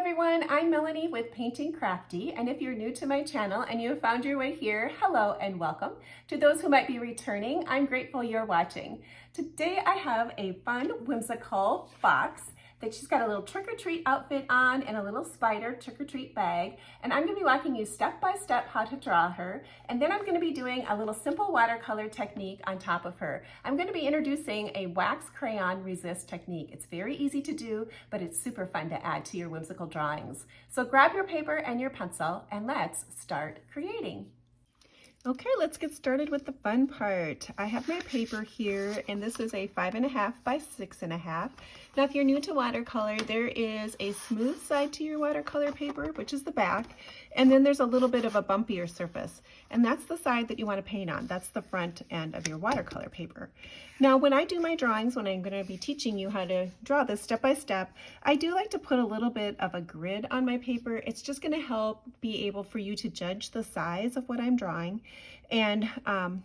everyone, I'm Melanie with Painting Crafty, and if you're new to my channel and you have found your way here, hello and welcome. To those who might be returning, I'm grateful you're watching. Today I have a fun whimsical box that she's got a little trick-or-treat outfit on and a little spider trick-or-treat bag, and I'm going to be walking you step by step how to draw her, and then I'm going to be doing a little simple watercolor technique on top of her. I'm going to be introducing a wax crayon resist technique. It's very easy to do, but it's super fun to add to your whimsical drawings. So grab your paper and your pencil and let's start creating. Okay, let's get started with the fun part. I have my paper here, and this is a 5.5 by 6.5. Now, if you're new to watercolor, there is a smooth side to your watercolor paper, which is the back, and then there's a little bit of a bumpier surface, and that's the side that you want to paint on. That's the front end of your watercolor paper. Now, when I do my drawings, when I'm going to be teaching you how to draw this step by step, I do like to put a little bit of a grid on my paper. It's just going to help be able for you to judge the size of what I'm drawing and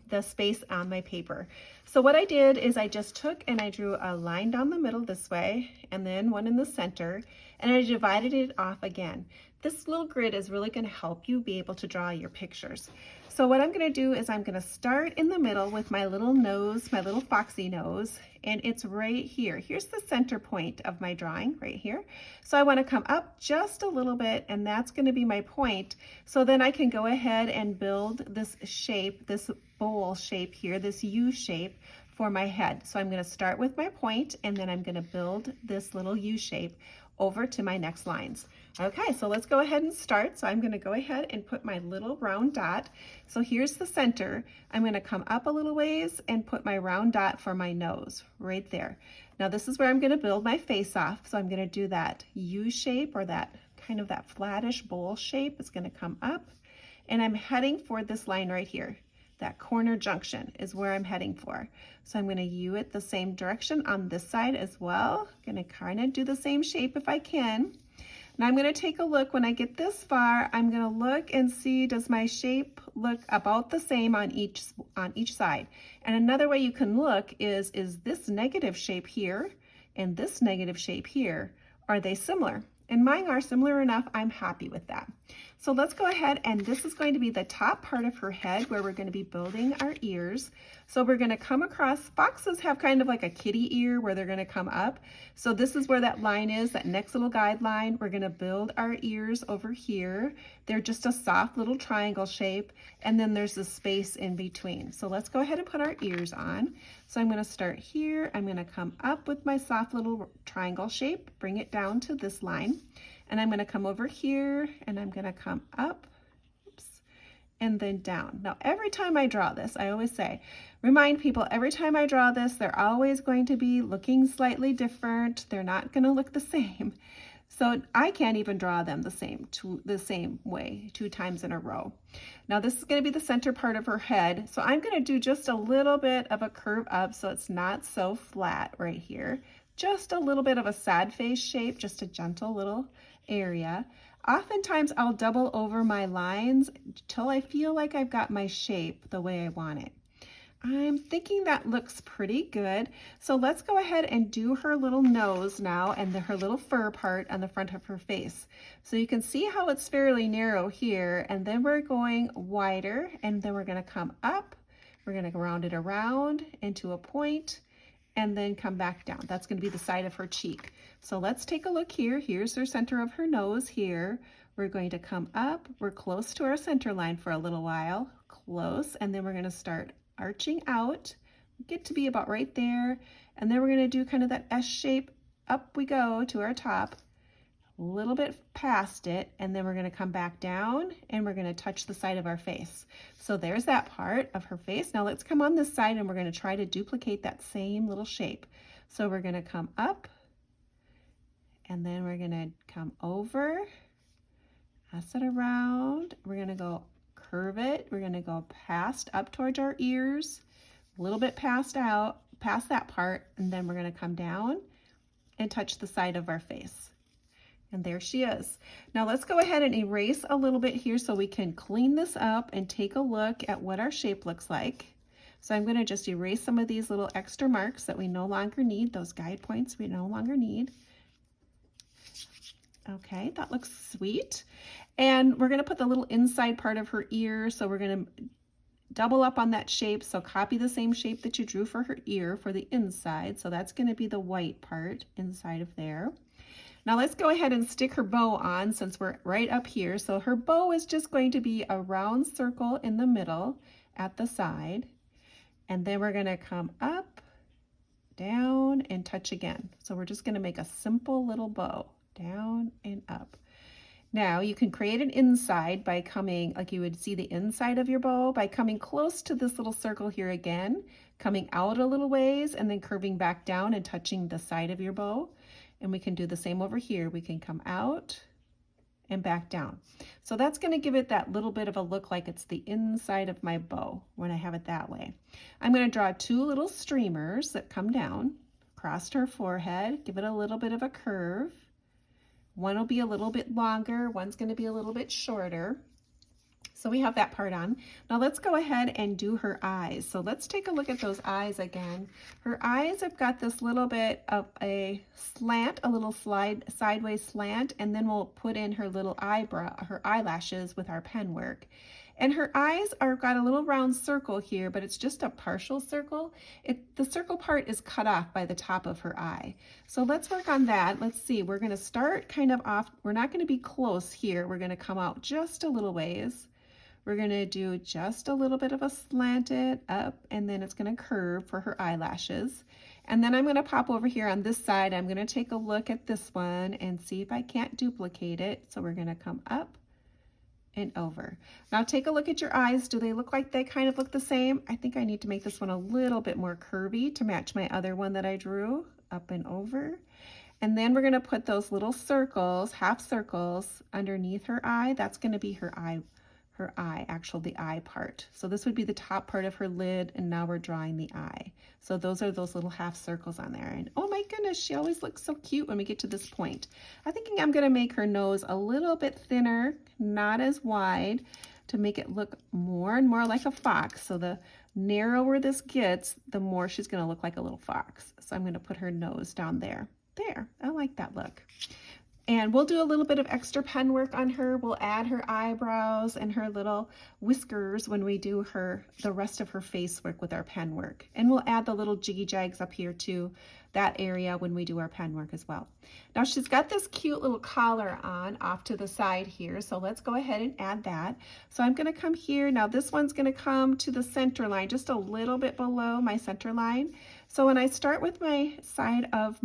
the space on my paper. So what I did is I just took and I drew a line down the middle this way and then one in the center, and I divided it off again. This little grid is really going to help you be able to draw your pictures. So what I'm going to do is I'm going to start in the middle with my little nose, my little foxy nose, and it's right here. Here's the center point of my drawing right here. So I want to come up just a little bit, and that's going to be my point. So then I can go ahead and build this shape, this bowl shape here, this U shape for my head. So I'm going to start with my point, and then I'm going to build this little U shape over to my next lines. Okay, so let's go ahead and start. So I'm going to go ahead and put my little round dot. So here's the center. I'm going to come up a little ways and put my round dot for my nose right there. Now this is where I'm going to build my face off. So I'm going to do that U shape, or that kind of that flattish bowl shape. It's going to come up, and I'm heading for this line right here. That corner junction is where I'm heading for. So I'm going to U it the same direction on this side as well. I'm going to kind of do the same shape if I can. Now I'm going to take a look. When I get this far, I'm going to look and see, does my shape look about the same on each side? And another way you can look is this negative shape here and this negative shape here, are they similar? And mine are similar enough. I'm happy with that. So let's go ahead, and this is going to be the top part of her head where we're going to be building our ears. So we're going to come across, foxes have kind of like a kitty ear where they're going to come up. So this is where that line is, that next little guideline. We're going to build our ears over here. They're just a soft little triangle shape, and then there's a space in between. So let's go ahead and put our ears on. So I'm going to start here. I'm going to come up with my soft little triangle shape, bring it down to this line. And I'm going to come over here, and I'm going to come up, oops, and then down. Now, every time I draw this, I always say, remind people, every time I draw this, they're always going to be looking slightly different. They're not going to look the same. So I can't even draw them the same way 2 times in a row. Now, this is going to be the center part of her head. So I'm going to do just a little bit of a curve up so it's not so flat right here. Just a little bit of a sad face shape, just a gentle little area. Oftentimes I'll double over my lines till I feel like I've got my shape the way I want it. I'm thinking that looks pretty good. So let's go ahead and do her little nose now, and her little fur part on the front of her face. So you can see how it's fairly narrow here, and then we're going wider, and then we're going to come up. We're going to round it around into a point, and then come back down. That's going to be the side of her cheek. So let's take a look here. Here's her center of her nose here. We're going to come up. We're close to our center line for a little while, close, and then we're going to start arching out. Get to be about right there, and then we're going to do kind of that S shape. Up we go to our top, a little bit past it, and then we're going to come back down, and we're going to touch the side of our face. So there's that part of her face. Now let's come on this side, and we're going to try to duplicate that same little shape. So we're going to come up, and then we're going to come over, pass it around. We're going to go curve it. We're going to go past up towards our ears, a little bit past that part, and then we're going to come down and touch the side of our face. And there she is. Now let's go ahead and erase a little bit here so we can clean this up and take a look at what our shape looks like. So I'm going to just erase some of these little extra marks that we no longer need, those guide points we no longer need. Okay, that looks sweet. And we're gonna put the little inside part of her ear, so we're gonna double up on that shape. So copy the same shape that you drew for her ear for the inside. So that's gonna be the white part inside of there. Now let's go ahead and stick her bow on since we're right up here. So her bow is just going to be a round circle in the middle at the side. And then we're gonna come up, down, and touch again. So we're just gonna make a simple little bow, down and up. Now you can create an inside by coming, like you would see the inside of your bow, by coming close to this little circle here again, coming out a little ways, and then curving back down and touching the side of your bow. And we can do the same over here. We can come out and back down. So that's going to give it that little bit of a look like it's the inside of my bow when I have it that way. I'm going to draw two little streamers that come down across her forehead, give it a little bit of a curve. One will be a little bit longer, one's going to be a little bit shorter. So we have that part on. Now let's go ahead and do her eyes. So let's take a look at those eyes again. Her eyes have got this little bit of a slant, a little sideways slant, and then we'll put in her little her eyelashes with our pen work. And her eyes are got a little round circle here, but it's just a partial circle. The circle part is cut off by the top of her eye. So let's work on that. Let's see, we're gonna start kind of off, we're not gonna be close here. We're gonna come out just a little ways. We're gonna do just a little bit of a slanted up, and then it's gonna curve for her eyelashes. And then I'm gonna pop over here on this side. I'm gonna take a look at this one and see if I can't duplicate it. So we're gonna come up and over. Now take a look at your eyes. Do they look like they kind of look the same? I think I need to make this one a little bit more curvy to match my other one that I drew, up and over. And then we're gonna put those little circles, half circles, underneath her eye. That's gonna be her eye, the eye part. So this would be the top part of her lid, and now we're drawing the eye. So those are those little half circles on there. And oh my goodness, she always looks so cute when we get to this point. I'm thinking I'm gonna make her nose a little bit thinner, not as wide, to make it look more and more like a fox. So the narrower this gets, the more she's gonna look like a little fox. So I'm gonna put her nose down there. There, I like that look. And we'll do a little bit of extra pen work on her. We'll add her eyebrows and her little whiskers when we do the rest of her face work with our pen work. And we'll add the little jiggy jags up here to that area when we do our pen work as well. Now she's got this cute little collar on off to the side here. So let's go ahead and add that. So I'm gonna come here. Now this one's gonna come to the center line, just a little bit below my center line. So when I start with my side of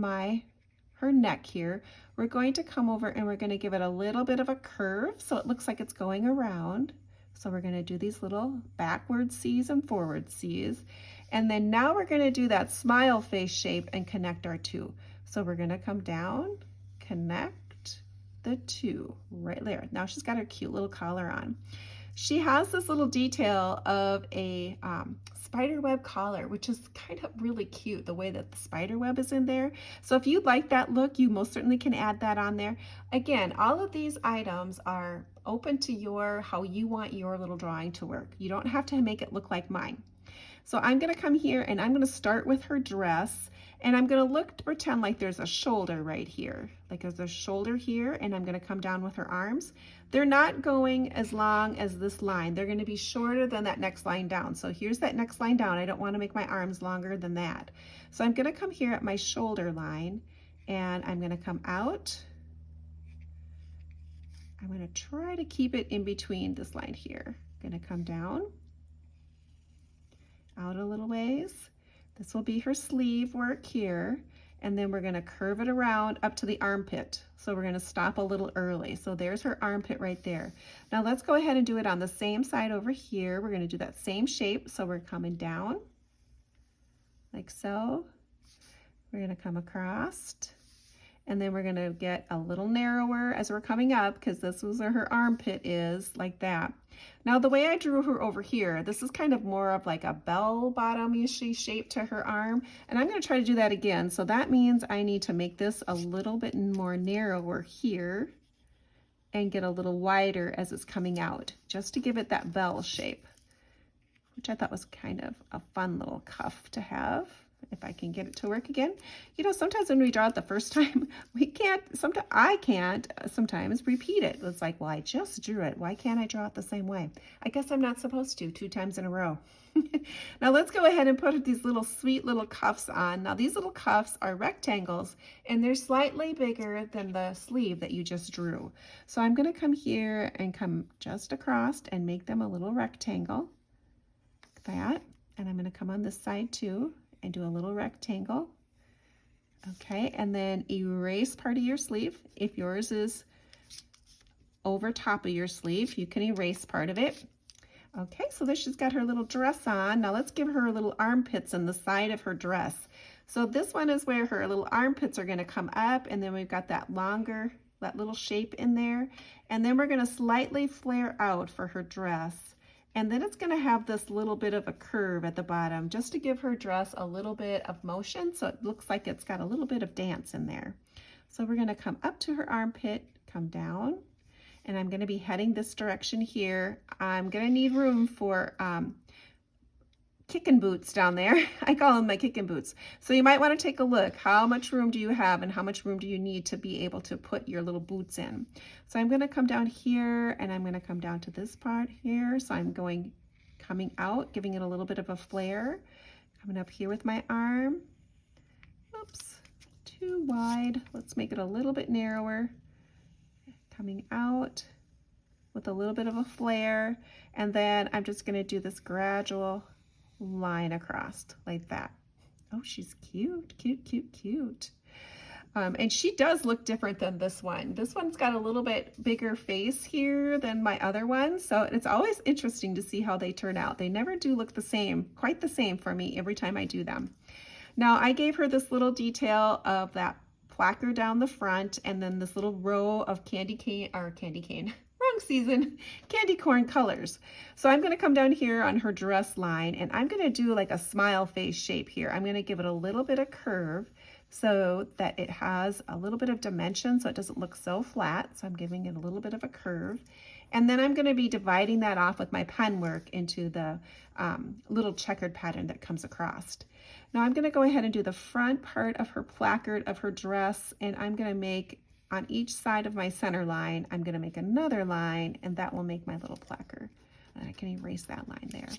her neck here, we're going to come over and we're going to give it a little bit of a curve so it looks like it's going around. So we're going to do these little backward C's and forward C's. And then now we're going to do that smile face shape and connect our two. So we're going to come down, connect the two right there. Now she's got her cute little collar on. She has this little detail of a spiderweb collar, which is kind of really cute, the way that the spiderweb is in there. So if you like that look, you most certainly can add that on there. Again, all of these items are open to how you want your little drawing to work. You don't have to make it look like mine. So I'm gonna come here and I'm gonna start with her dress, and I'm gonna look to pretend like there's a shoulder right here. Like there's a shoulder here, and I'm gonna come down with her arms. They're not going as long as this line. They're gonna be shorter than that next line down. So here's that next line down. I don't wanna make my arms longer than that. So I'm gonna come here at my shoulder line, and I'm gonna come out. I'm gonna try to keep it in between this line here. I'm gonna come down, out a little ways. This will be her sleeve work here, and then we're gonna curve it around up to the armpit. So we're gonna stop a little early. So there's her armpit right there. Now let's go ahead and do it on the same side over here. We're gonna do that same shape. So we're coming down, like so. We're gonna come across, and then we're gonna get a little narrower as we're coming up, because this is where her armpit is, like that. Now the way I drew her over here, this is kind of more of like a bell bottom-ish shape to her arm, and I'm gonna try to do that again. So that means I need to make this a little bit more narrower here and get a little wider as it's coming out, just to give it that bell shape, which I thought was kind of a fun little cuff to have. if I can get it to work again. You know, sometimes when we draw it the first time, I can't sometimes repeat it. It's like, well, I just drew it. Why can't I draw it the same way? I guess I'm not supposed to 2 times in a row. Now let's go ahead and put these little sweet little cuffs on. Now these little cuffs are rectangles and they're slightly bigger than the sleeve that you just drew. So I'm going to come here and come just across and make them a little rectangle like that. And I'm going to come on this side too and do a little rectangle. Okay, and then erase part of your sleeve. If yours is over top of your sleeve, you can erase part of it. Okay, so there she's got her little dress on. Now let's give her little armpits on the side of her dress. So this one is where her little armpits are going to come up, and then we've got that little shape in there. And then we're going to slightly flare out for her dress. And then it's going to have this little bit of a curve at the bottom just to give her dress a little bit of motion, so it looks like it's got a little bit of dance in there. So we're going to come up to her armpit, come down, and I'm going to be heading this direction here. I'm going to need room for kicking boots down there. I call them my kicking boots. So you might want to take a look. How much room do you have and how much room do you need to be able to put your little boots in? So I'm going to come down here and I'm going to come down to this part here. So I'm coming out, giving it a little bit of a flare. Coming up here with my arm. Oops, too wide. Let's make it a little bit narrower. Coming out with a little bit of a flare. And then I'm just going to do this gradual line across like that. Oh, she's cute, cute, cute, cute. And she does look different than this one. This one's got a little bit bigger face here than my other one. So it's always interesting to see how they turn out. They never do look the same, quite the same for me every time I do them. Now I gave her this little detail of that placard down the front and then this little row of candy cane, wrong season, candy corn colors. So I'm going to come down here on her dress line and I'm going to do like a smile face shape here. I'm going to give it a little bit of curve so that it has a little bit of dimension so it doesn't look so flat. So I'm giving it a little bit of a curve. And then I'm going to be dividing that off with my pen work into the little checkered pattern that comes across. Now I'm going to go ahead and do the front part of her placard of her dress, and I'm going to make on each side of my center line, I'm going to make another line, and that will make my little placard. And I can erase that line there.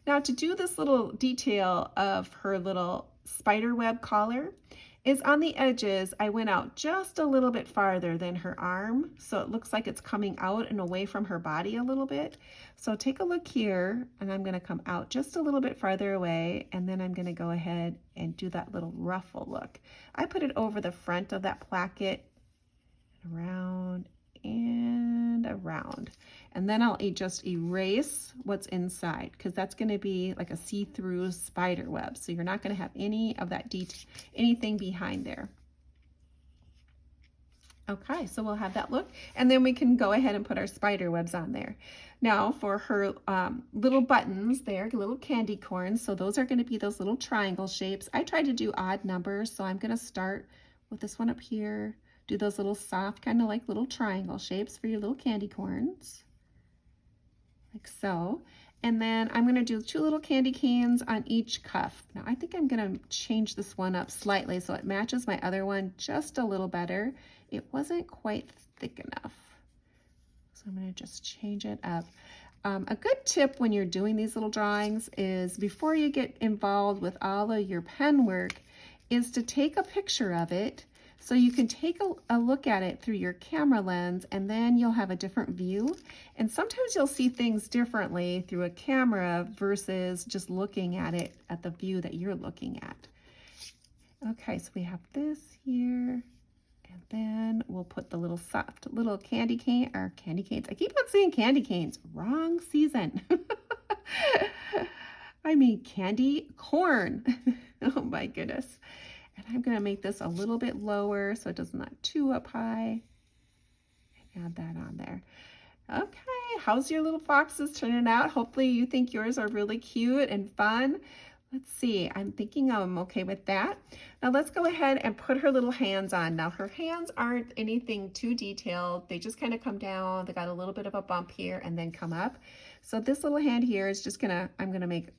Now to do this little detail of her little spider web collar is on the edges, I went out just a little bit farther than her arm, so it looks like it's coming out and away from her body a little bit. So take a look here, and I'm going to come out just a little bit farther away, and then I'm going to go ahead and do that little ruffle look. I put it over the front of that placket, around and around, and then I'll just erase what's inside because that's going to be like a see-through spider web, so you're not going to have any of that anything behind there. Okay, so we'll have that look, and then we can go ahead and put our spider webs on there. Now for her little buttons there, little candy corns, so those are going to be those little triangle shapes. I tried to do odd numbers, so I'm going to start with this one up here. Do those little soft, kind of like little triangle shapes for your little candy corns, like so. And then I'm going to do 2 little candy canes on each cuff. Now I think I'm going to change this one up slightly so it matches my other one just a little better. It wasn't quite thick enough, so I'm going to just change it up. A good tip when you're doing these little drawings is before you get involved with all of your pen work is to take a picture of it. So you can take a look at it through your camera lens, and then you'll have a different view. And sometimes you'll see things differently through a camera versus just looking at it at the view that you're looking at. Okay, so we have this here, and then we'll put the little soft little candy canes. I keep on saying candy canes, wrong season. I mean candy corn. Oh my goodness. And I'm going to make this a little bit lower so it doesn't not too up high. And add that on there. Okay, how's your little foxes turning out? Hopefully you think yours are really cute and fun. Let's see, I'm thinking I'm okay with that. Now let's go ahead and put her little hands on. Now her hands aren't anything too detailed. They just kind of come down. They got a little bit of a bump here and then come up. So this little hand here is just I'm gonna make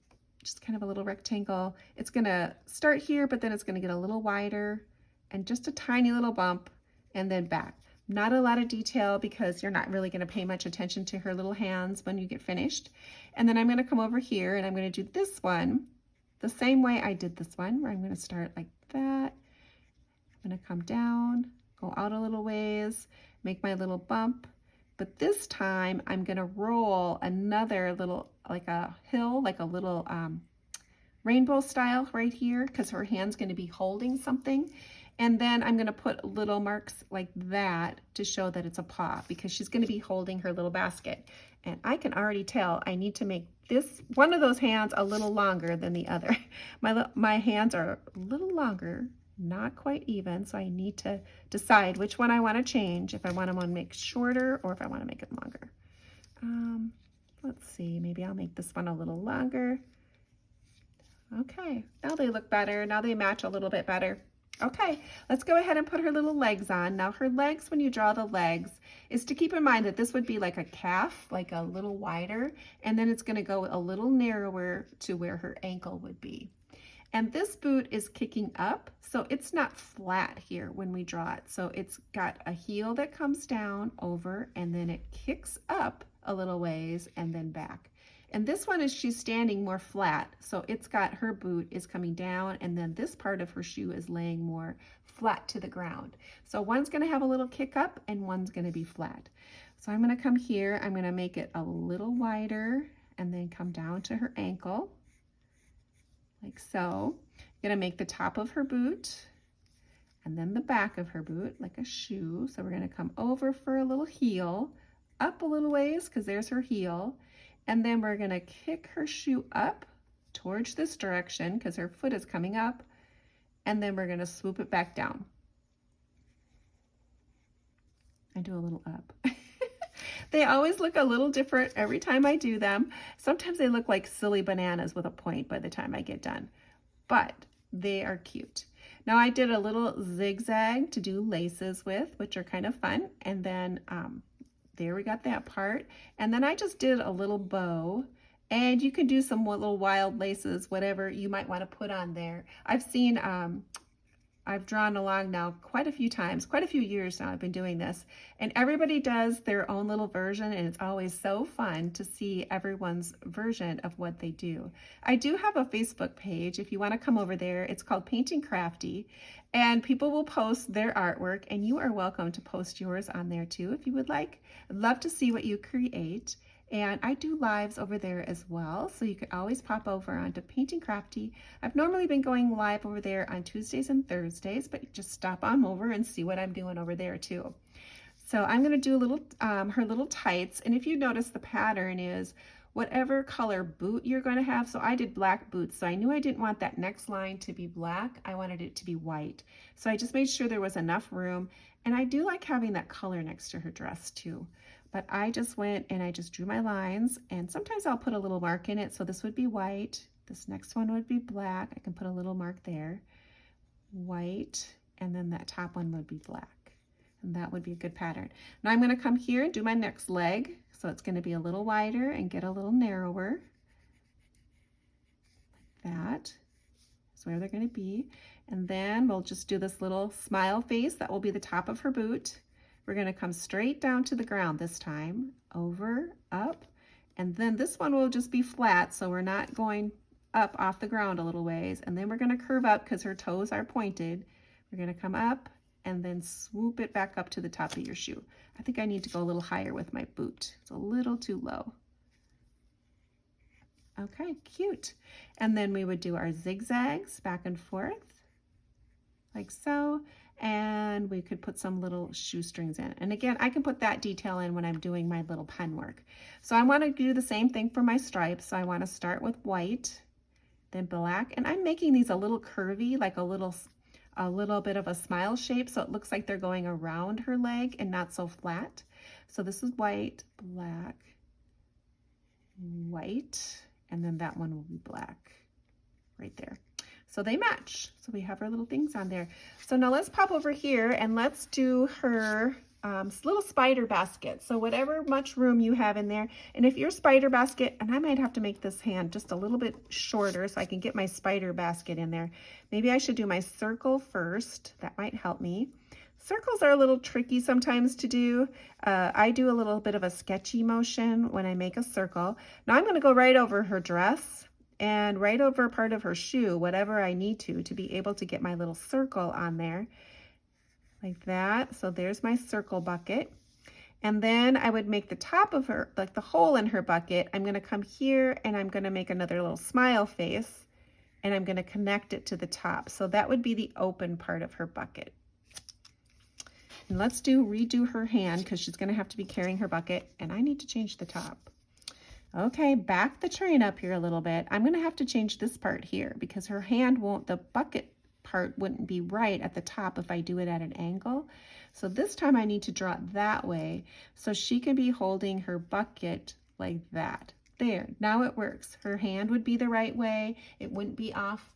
just kind of a little rectangle. It's gonna start here, but then it's gonna get a little wider and just a tiny little bump and then back. Not a lot of detail because you're not really gonna pay much attention to her little hands when you get finished. And then I'm gonna come over here and I'm gonna do this one the same way I did this one, where I'm gonna start like that. I'm gonna come down, go out a little ways, make my little bump. But this time I'm gonna roll another little, like a hill, like a little rainbow style right here, because her hand's gonna be holding something. And then I'm gonna put little marks like that to show that it's a paw, because she's gonna be holding her little basket. And I can already tell I need to make this, one of those hands, a little longer than the other. My hands are a little longer, not quite even, so I need to decide which one I want to change, if I want to make shorter or if I want to make it longer. Let's see, maybe I'll make this one a little longer. Okay, now they look better. Now they match a little bit better. Okay, let's go ahead and put her little legs on. Now her legs, when you draw the legs, is to keep in mind that this would be like a calf, like a little wider, and then it's going to go a little narrower to where her ankle would be. And this boot is kicking up, so it's not flat here when we draw it. So it's got a heel that comes down over, and then it kicks up a little ways and then back. And this one is, she's standing more flat, so it's got, her boot is coming down, and then this part of her shoe is laying more flat to the ground. So one's gonna have a little kick up and one's gonna be flat. So I'm gonna come here, I'm gonna make it a little wider and then come down to her ankle, like so. I'm gonna make the top of her boot and then the back of her boot like a shoe. So we're gonna come over for a little heel, up a little ways, because there's her heel. And then we're gonna kick her shoe up towards this direction because her foot is coming up. And then we're gonna swoop it back down. I do a little up. They always look a little different every time I do them. Sometimes they look like silly bananas with a point by the time I get done, but they are cute. Now I did a little zigzag to do laces with, which are kind of fun. And then there we got that part. And then I just did a little bow, and you can do some little wild laces, whatever you might want to put on there. I've seen, I've drawn along now quite a few times, quite a few years now I've been doing this, and everybody does their own little version, and it's always so fun to see everyone's version of what they do. I do have a Facebook page if you want to come over there. It's called Painting Crafty, and people will post their artwork, and you are welcome to post yours on there too if you would like. I'd love to see what you create. And I do lives over there as well, so you could always pop over onto Painting Crafty. I've normally been going live over there on Tuesdays and Thursdays, but just stop on over and see what I'm doing over there too. So I'm going to do a little, her little tights, and if you notice, the pattern is whatever color boot you're going to have. So I did black boots, so I knew I didn't want that next line to be black. I wanted it to be white. So I just made sure there was enough room, and I do like having that color next to her dress too. But I just went and I just drew my lines, and sometimes I'll put a little mark in it. So this would be white. This next one would be black. I can put a little mark there. White, and then that top one would be black. And that would be a good pattern. Now I'm going to come here and do my next leg. So it's going to be a little wider and get a little narrower. Like that is where they're going to be. And then we'll just do this little smile face. That will be the top of her boot. We're going to come straight down to the ground this time, over, up, and then this one will just be flat, so we're not going up off the ground a little ways. And then we're going to curve up because her toes are pointed. We're going to come up and then swoop it back up to the top of your shoe. I think I need to go a little higher with my boot. It's a little too low. Okay, cute. And then we would do our zigzags back and forth, like so. And we could put some little shoestrings in. And again, I can put that detail in when I'm doing my little pen work. So I want to do the same thing for my stripes. So I want to start with white, then black. And I'm making these a little curvy, like a little bit of a smile shape. So it looks like they're going around her leg and not so flat. So this is white, black, white, and then that one will be black right there. So they match. So we have our little things on there. So now let's pop over here and let's do her little spider basket. So whatever much room you have in there. And if your spider basket, and I might have to make this hand just a little bit shorter so I can get my spider basket in there. Maybe I should do my circle first. That might help me. Circles are a little tricky sometimes to do. I do a little bit of a sketchy motion when I make a circle. Now I'm going to go right over her dress and right over part of her shoe, whatever I need to be able to get my little circle on there. Like that. So there's my circle bucket. And then I would make the top of her, like the hole in her bucket. I'm going to come here and I'm going to make another little smile face and I'm going to connect it to the top. So that would be the open part of her bucket. And let's redo her hand because she's going to have to be carrying her bucket and I need to change the top. Okay, back the train up here a little bit. I'm going to have to change this part here because her hand won't, the bucket part wouldn't be right at the top if I do it at an angle. So this time I need to draw it that way so she can be holding her bucket like that. There, now it works. Her hand would be the right way. It wouldn't be off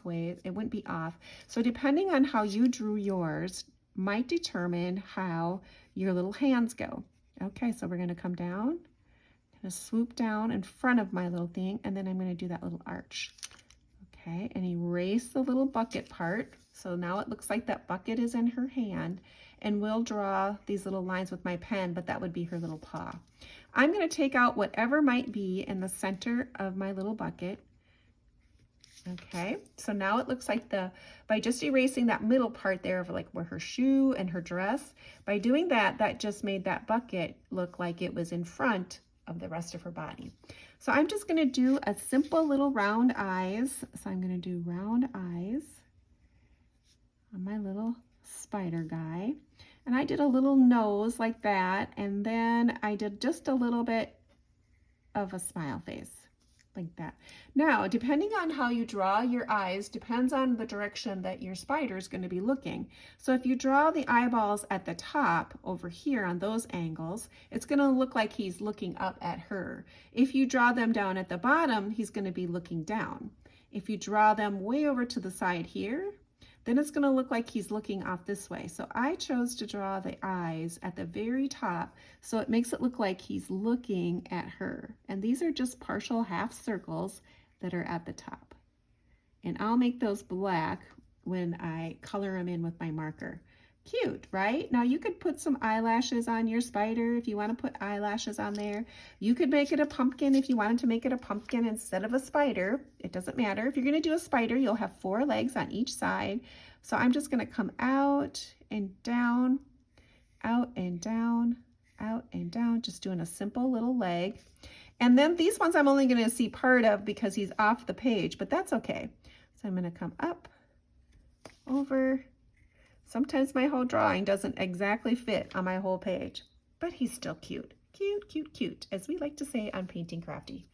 way. It wouldn't be off. So depending on how you drew yours might determine how your little hands go. Okay, so we're going to come down, kind of swoop down in front of my little thing, and then I'm going to do that little arch. Okay, and erase the little bucket part. So now it looks like that bucket is in her hand, and we'll draw these little lines with my pen, but that would be her little paw. I'm going to take out whatever might be in the center of my little bucket. Okay, so now it looks like by just erasing that middle part there of like where her shoe and her dress, by doing that, that just made that bucket look like it was in front of the rest of her body. So I'm just going to do a simple little round eyes. So I'm going to do round eyes on my little spider guy. And I did a little nose like that. And then I did just a little bit of a smile face like that. Now, depending on how you draw your eyes, depends on the direction that your spider is going to be looking. So if you draw the eyeballs at the top over here on those angles, it's going to look like he's looking up at her. If you draw them down at the bottom, he's going to be looking down. If you draw them way over to the side here, then it's going to look like he's looking off this way. So I chose to draw the eyes at the very top, so it makes it look like he's looking at her. And these are just partial half circles that are at the top. And I'll make those black when I color them in with my marker. Cute, right? Now you could put some eyelashes on your spider if you want to put eyelashes on there. You could make it a pumpkin if you wanted to make it a pumpkin instead of a spider. It doesn't matter. If you're going to do a spider, you'll have 4 legs on each side. So I'm just going to come out and down, out and down, out and down, just doing a simple little leg. And then these ones I'm only going to see part of because he's off the page, but that's okay. So I'm going to come up, over. Sometimes my whole drawing doesn't exactly fit on my whole page, but he's still cute. Cute, cute, cute, as we like to say on Painting Crafty.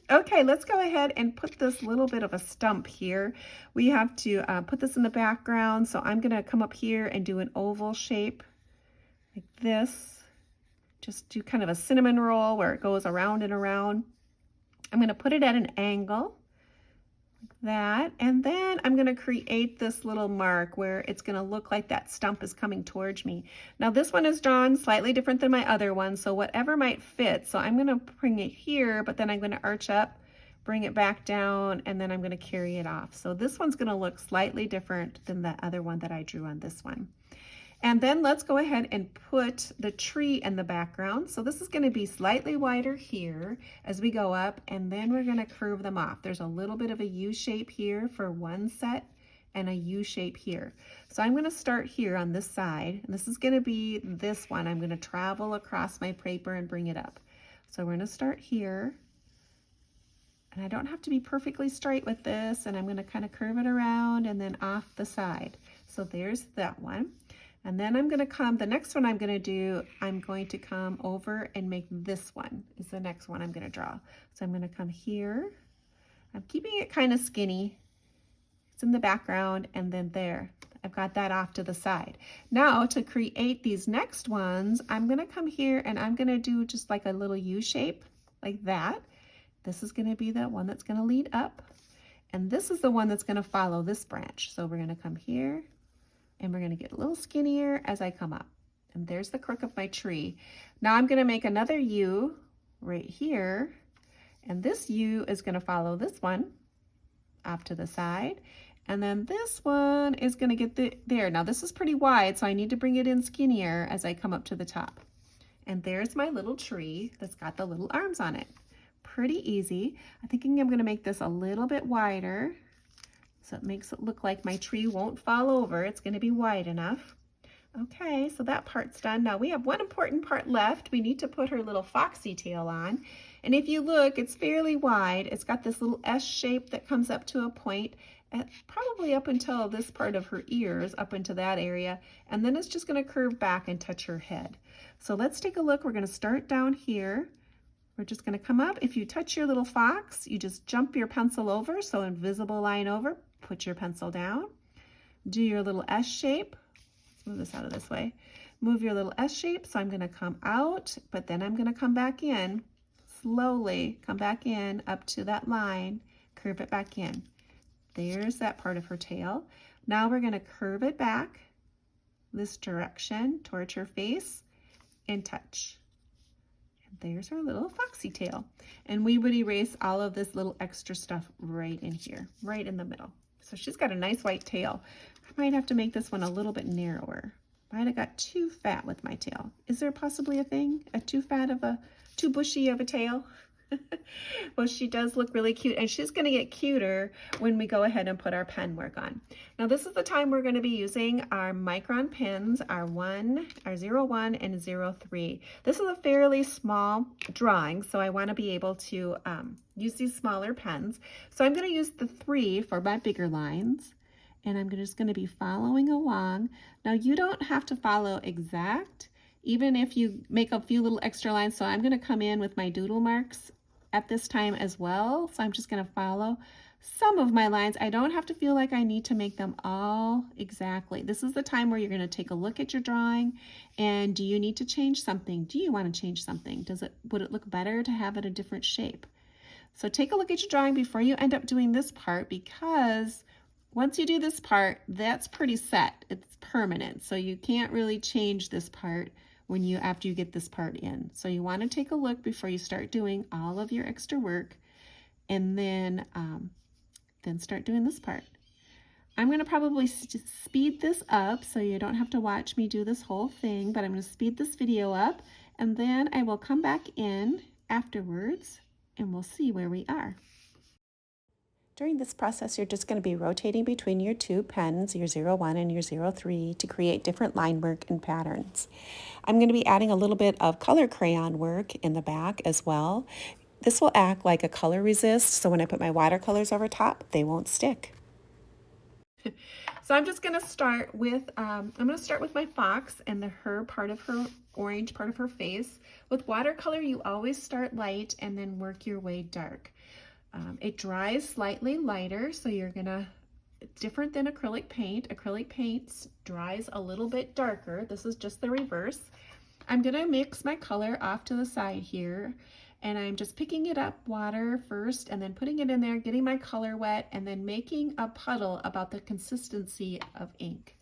Okay, let's go ahead and put this little bit of a stump here. We have to put this in the background, so I'm going to come up here and do an oval shape like this. Just do kind of a cinnamon roll where it goes around and around. I'm going to put it at an angle. That, and then I'm going to create this little mark where it's going to look like that stump is coming towards me. Now this one is drawn slightly different than my other one, so whatever might fit. So I'm going to bring it here, but then I'm going to arch up, bring it back down, and then I'm going to carry it off. So this one's going to look slightly different than the other one that I drew on this one. And then let's go ahead and put the tree in the background. So this is going to be slightly wider here as we go up, and then we're going to curve them off. There's a little bit of a U shape here for one set and a U shape here. So I'm going to start here on this side, and this is going to be this one. I'm going to travel across my paper and bring it up. So we're going to start here, and I don't have to be perfectly straight with this, and I'm going to kind of curve it around and then off the side. So there's that one. And then I'm going to come, the next one I'm going to do, I'm going to come over and make this one is the next one I'm going to draw. So I'm going to come here. I'm keeping it kind of skinny. It's in the background, and then there. I've got that off to the side. Now to create these next ones, I'm going to come here and I'm going to do just like a little U shape like that. This is going to be the one that's going to lead up. And this is the one that's going to follow this branch. So we're going to come here. And we're going to get a little skinnier as I come up. And there's the crook of my tree. Now I'm going to make another U right here. And this U is going to follow this one off to the side. And then this one is going to get there. Now this is pretty wide, so I need to bring it in skinnier as I come up to the top. And there's my little tree that's got the little arms on it. Pretty easy. I'm thinking I'm going to make this a little bit wider so it makes it look like my tree won't fall over. It's going to be wide enough. Okay, so that part's done. Now we have one important part left. We need to put her little foxy tail on. And if you look, it's fairly wide. It's got this little S shape that comes up to a point, probably up until this part of her ears, up into that area. And then it's just going to curve back and touch her head. So let's take a look. We're going to start down here. We're just going to come up. If you touch your little fox, you just jump your pencil over. So invisible line over, put your pencil down. Do your little S shape. Move this out of this way. Move your little S shape. So I'm going to come out, but then I'm going to come back in. Slowly come back in up to that line, curve it back in. There's that part of her tail. Now we're going to curve it back this direction towards her face and touch. And there's her little foxy tail. And we would erase all of this little extra stuff right in here, right in the middle. So she's got a nice white tail. I might have to make this one a little bit narrower. Might have got too fat with my tail. Is there possibly a thing? Too bushy of a tail? Well, she does look really cute, and she's going to get cuter when we go ahead and put our pen work on. Now this is the time we're going to be using our micron pens, our 01, and 03. This is a fairly small drawing, so I want to be able to use these smaller pens. So I'm going to use the 3 for my bigger lines, and I'm just going to be following along. Now you don't have to follow exact, even if you make a few little extra lines. So I'm going to come in with my doodle marks at this time as well. So I'm just going to follow some of my lines. I don't have to feel like I need to make them all exactly. This is the time where you're going to take a look at your drawing, and do you need to change something? Do you want to change something? Would it look better to have it a different shape? So take a look at your drawing before you end up doing this part, because once you do this part, that's pretty set. It's permanent. So you can't really change this part after you get this part in. So you want to take a look before you start doing all of your extra work, and then start doing this part. I'm going to probably speed this up so you don't have to watch me do this whole thing, but I'm going to speed this video up, and then I will come back in afterwards and we'll see where we are. During this process, you're just going to be rotating between your 2 pens, your 01 and your 03, to create different line work and patterns. I'm going to be adding a little bit of color crayon work in the back as well. This will act like a color resist, so when I put my watercolors over top, they won't stick. So I'm just going to start with, my fox and her part of her orange part of her face. With watercolor, you always start light and then work your way dark. It dries slightly lighter, so you're gonna, different than acrylic paint. Acrylic paint dries a little bit darker. This is just the reverse. I'm gonna mix my color off to the side here, and I'm just picking it up, water first, and then putting it in there, getting my color wet, and then making a puddle about the consistency of ink.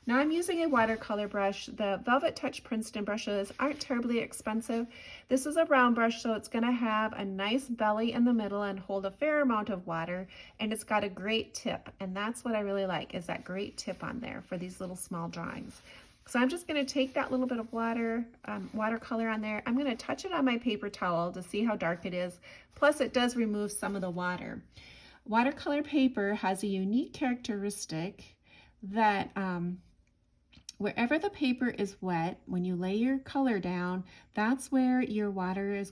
Now I'm using a watercolor brush. The Velvet Touch Princeton brushes aren't terribly expensive. This is a round brush, so it's going to have a nice belly in the middle and hold a fair amount of water, and it's got a great tip, and that's what I really like, is that great tip on there for these little small drawings. So I'm just going to take that little bit of watercolor on there. I'm going to touch it on my paper towel to see how dark it is. Plus it does remove some of the water. Watercolor paper has a unique characteristic that wherever the paper is wet, when you lay your color down, that's where your color is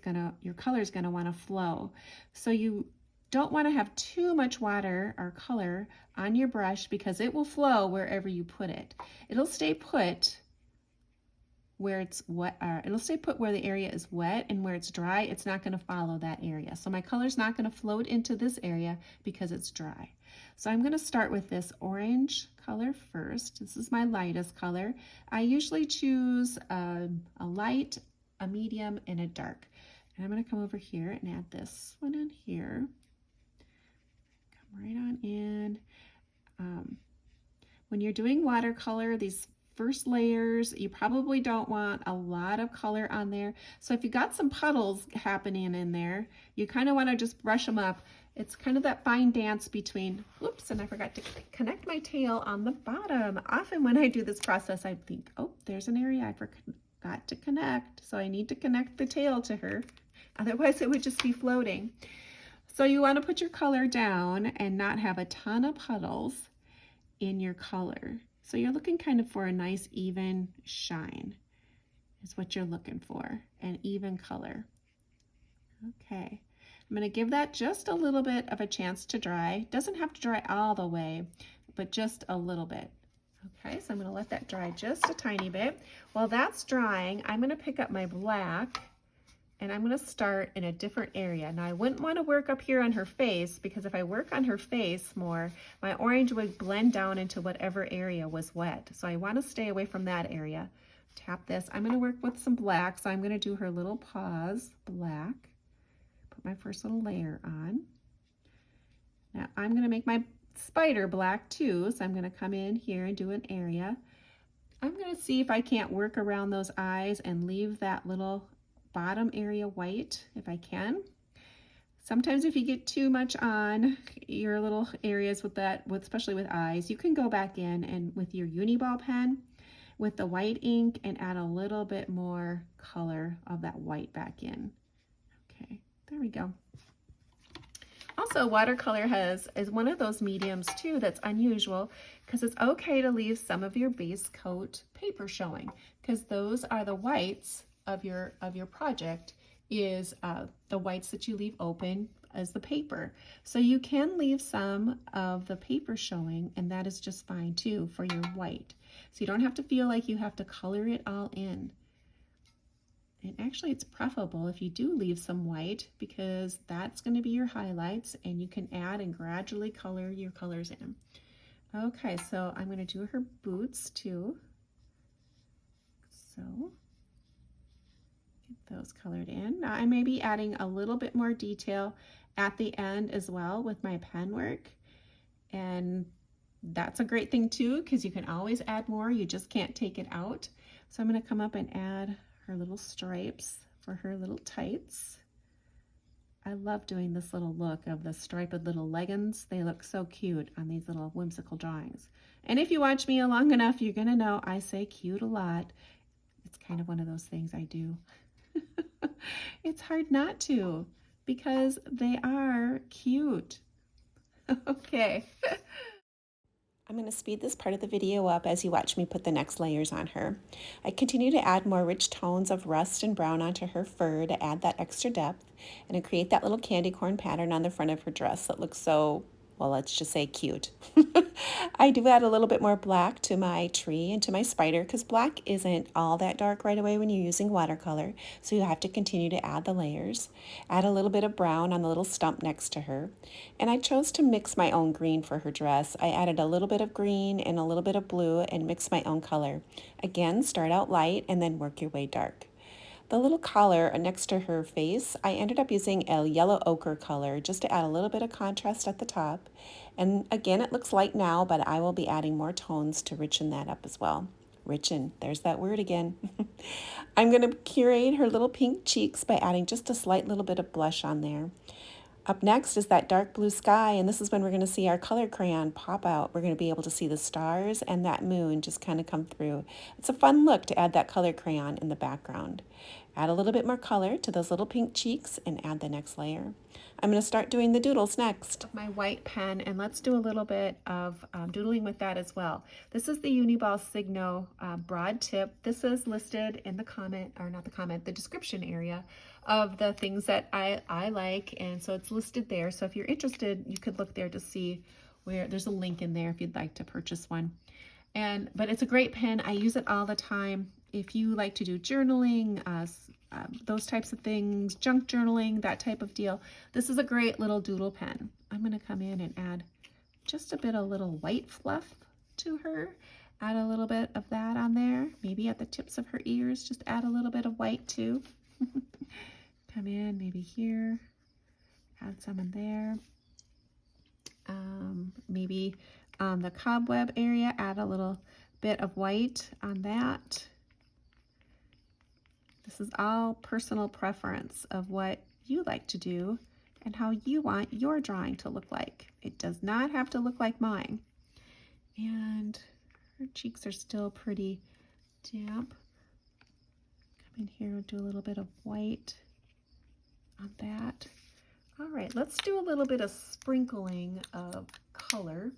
gonna wanna flow. So you don't wanna have too much water or color on your brush, because it will flow wherever you put it. It'll stay put where it's wet, it'll stay put where the area is wet, and where it's dry, it's not gonna follow that area. So my color's not gonna float into this area because it's dry. So I'm gonna start with this orange color first. This is my lightest color. I usually choose a light, a medium, and a dark. And I'm gonna come over here and add this one in here. Come right on in. When you're doing watercolor, these first layers. You probably don't want a lot of color on there. So if you got some puddles happening in there, you kind of want to just brush them up. It's kind of that fine dance between, whoops, and I forgot to connect my tail on the bottom. Often when I do this process, I think, oh, there's an area I forgot to connect. So I need to connect the tail to her. Otherwise it would just be floating. So you want to put your color down and not have a ton of puddles in your color. So you're looking kind of for a nice even shine is what you're looking for, an even color. Okay, I'm going to give that just a little bit of a chance to dry. Doesn't have to dry all the way, but just a little bit. Okay, so I'm going to let that dry just a tiny bit. While that's drying, I'm going to pick up my black and I'm going to start in a different area. Now I wouldn't want to work up here on her face, because if I work on her face more, my orange would blend down into whatever area was wet. So I want to stay away from that area. Tap this. I'm going to work with some black, so I'm going to do her little paws black. Put my first little layer on. Now I'm going to make my spider black too, so I'm going to come in here and do an area. I'm going to see if I can't work around those eyes and leave that little bottom area white if I can. Sometimes if you get too much on your little areas with that, especially with eyes, you can go back in and with your Uniball pen with the white ink and add a little bit more color of that white back in. Okay, there we go. Also, watercolor is one of those mediums too that's unusual, because it's okay to leave some of your base coat paper showing, because those are the whites of your project, is the whites that you leave open as the paper. So you can leave some of the paper showing, and that is just fine too for your white. So you don't have to feel like you have to color it all in. And actually it's preferable if you do leave some white, because that's going to be your highlights and you can add and gradually color your colors in. Okay, so I'm going to do her boots too. So get those colored in. Now I may be adding a little bit more detail at the end as well with my pen work, and that's a great thing too, because you can always add more, you just can't take it out. So I'm going to come up and add her little stripes for her little tights. I love doing this little look of the striped little leggings. They look so cute on these little whimsical drawings. And if you watch me long enough, you're going to know I say cute a lot. It's kind of one of those things I do. It's hard not to, because they are cute. Okay. I'm going to speed this part of the video up as you watch me put the next layers on her. I continue to add more rich tones of rust and brown onto her fur to add that extra depth and to create that little candy corn pattern on the front of her dress that looks so, well, let's just say cute. I do add a little bit more black to my tree and to my spider, because black isn't all that dark right away when you're using watercolor, so you have to continue to add the layers. Add a little bit of brown on the little stump next to her. And I chose to mix my own green for her dress. I added a little bit of green and a little bit of blue and mixed my own color. Again, start out light and then work your way dark. The little collar next to her face, I ended up using a yellow ochre color just to add a little bit of contrast at the top. And again, it looks light now, but I will be adding more tones to richen that up as well. Richen, there's that word again. I'm going to curate her little pink cheeks by adding just a slight little bit of blush on there. Up next is that dark blue sky, and this is when we're going to see our color crayon pop out. We're going to be able to see the stars and that moon just kind of come through. It's a fun look to add that color crayon in the background. Add a little bit more color to those little pink cheeks and add the next layer. I'm going to start doing the doodles next. My white pen, and let's do a little bit of doodling with that as well. This is the Uniball Signo broad tip. This is listed in the comment, or not the comment, the description area of the things that I like, and so it's listed there. So if you're interested, you could look there to see where there's a link in there if you'd like to purchase one. But it's a great pen. I use it all the time. If you like to do journaling, those types of things, junk journaling, that type of deal, this is a great little doodle pen. I'm going to come in and add just a bit of little white fluff to her. Add a little bit of that on there, maybe at the tips of her ears, just add a little bit of white too. Come in, maybe here, add some in there. Maybe on the cobweb area, add a little bit of white on that. This is all personal preference of what you like to do and how you want your drawing to look like. It does not have to look like mine. And her cheeks are still pretty damp. Come in here and do a little bit of white on that. All right, let's do a little bit of sprinkling of color,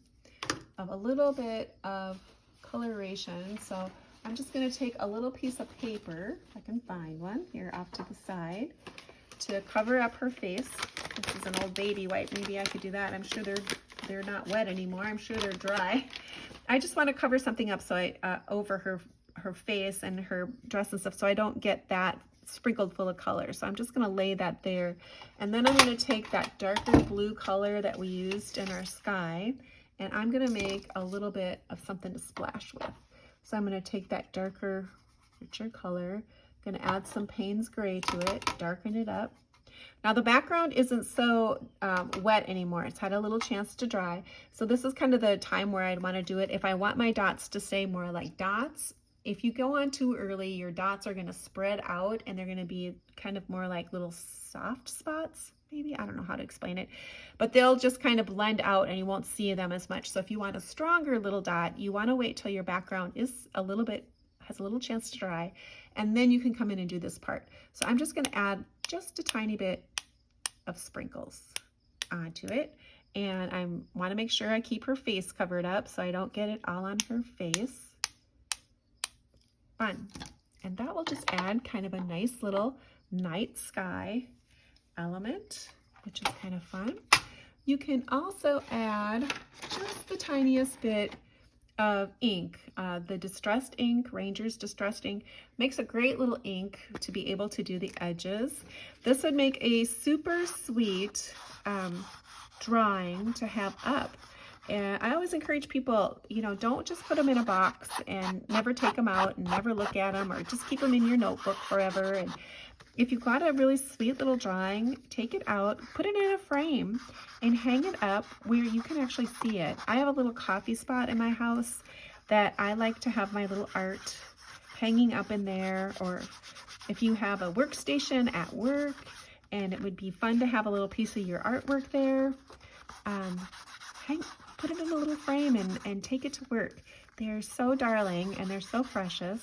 of a little bit of coloration. So I'm just going to take a little piece of paper, if I can find one, here off to the side, to cover up her face. This is an old baby wipe. Maybe I could do that. I'm sure they're not wet anymore. I'm sure they're dry. I just want to cover something up so I over her face and her dress and stuff, so I don't get that sprinkled full of color. So I'm just going to lay that there, and then I'm going to take that darker blue color that we used in our sky, and I'm going to make a little bit of something to splash with. So I'm going to take that darker, richer color, going to add some Payne's gray to it, darken it up. Now the background isn't so wet anymore. It's had a little chance to dry. So this is kind of the time where I'd want to do it. If I want my dots to stay more like dots, if you go on too early, your dots are going to spread out and they're going to be kind of more like little soft spots. Maybe, I don't know how to explain it, but they'll just kind of blend out and you won't see them as much. So if you want a stronger little dot, you want to wait till your background is a little bit, has a little chance to dry, and then you can come in and do this part. So I'm just going to add just a tiny bit of sprinkles onto it, and I want to make sure I keep her face covered up so I don't get it all on her face. Fun. And that will just add kind of a nice little night sky element, which is kind of fun. You can also add just the tiniest bit of ink. The distressed ink, Ranger's distressed ink, makes a great little ink to be able to do the edges. This would make a super sweet drawing to have up. And I always encourage people, you know, don't just put them in a box and never take them out and never look at them, or just keep them in your notebook forever. And if you've got a really sweet little drawing, take it out, put it in a frame, and hang it up where you can actually see it. I have a little coffee spot in my house that I like to have my little art hanging up in there, or if you have a workstation at work and it would be fun to have a little piece of your artwork there, put it in a little frame and take it to work. They're so darling and they're so precious.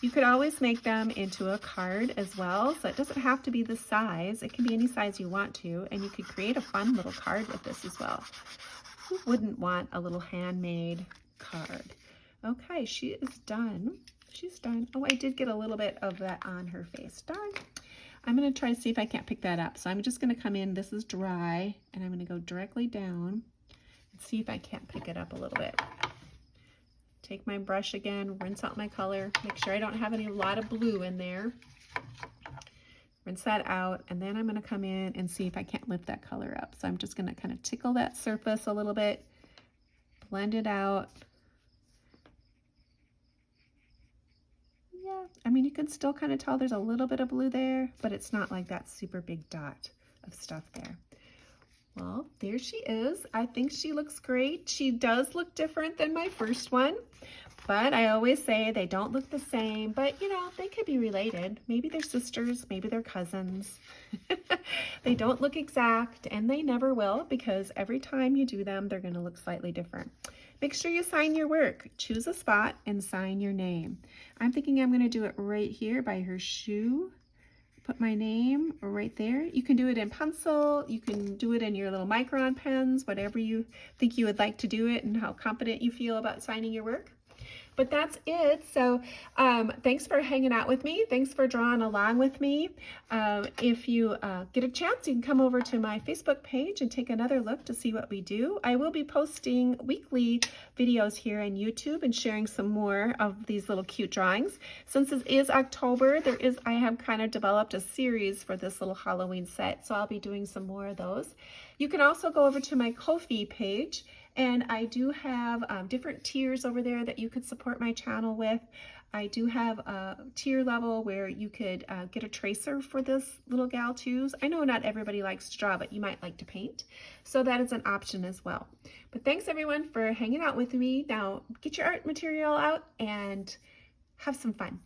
You could always make them into a card as well, so it doesn't have to be this size. It can be any size you want to, and you could create a fun little card with this as well. Who wouldn't want a little handmade card? Okay, she is done. She's done. Oh, I did get a little bit of that on her face. Darn. I'm going to try to see if I can't pick that up. So I'm just going to come in. This is dry, and I'm going to go directly down and see if I can't pick it up a little bit. Take my brush again, rinse out my color, make sure I don't have a lot of blue in there. Rinse that out, and then I'm going to come in and see if I can't lift that color up. So I'm just going to kind of tickle that surface a little bit, blend it out. Yeah, I mean, you can still kind of tell there's a little bit of blue there, but it's not like that super big dot of stuff there. Well, there she is. I think she looks great. She does look different than my first one, but I always say they don't look the same, but you know, they could be related. Maybe they're sisters, maybe they're cousins. They don't look exact, and they never will, because every time you do them, they're going to look slightly different. Make sure you sign your work. Choose a spot and sign your name. I'm thinking I'm going to do it right here by her shoe. Put my name right there. You can do it in pencil, you can do it in your little micron pens, whatever you think you would like to do it and how confident you feel about signing your work. But that's it. So thanks for hanging out with me. Thanks for drawing along with me. If you get a chance, you can come over to my Facebook page and take another look to see what we do. I will be posting weekly videos here on YouTube and sharing some more of these little cute drawings. Since it is October, I have kind of developed a series for this little Halloween set, so I'll be doing some more of those. You can also go over to my Ko-fi page, and I do have different tiers over there that you could support my channel with. I do have a tier level where you could get a tracer for this little gal to use. I know not everybody likes to draw, but you might like to paint. So that is an option as well. But thanks everyone for hanging out with me. Now get your art material out and have some fun.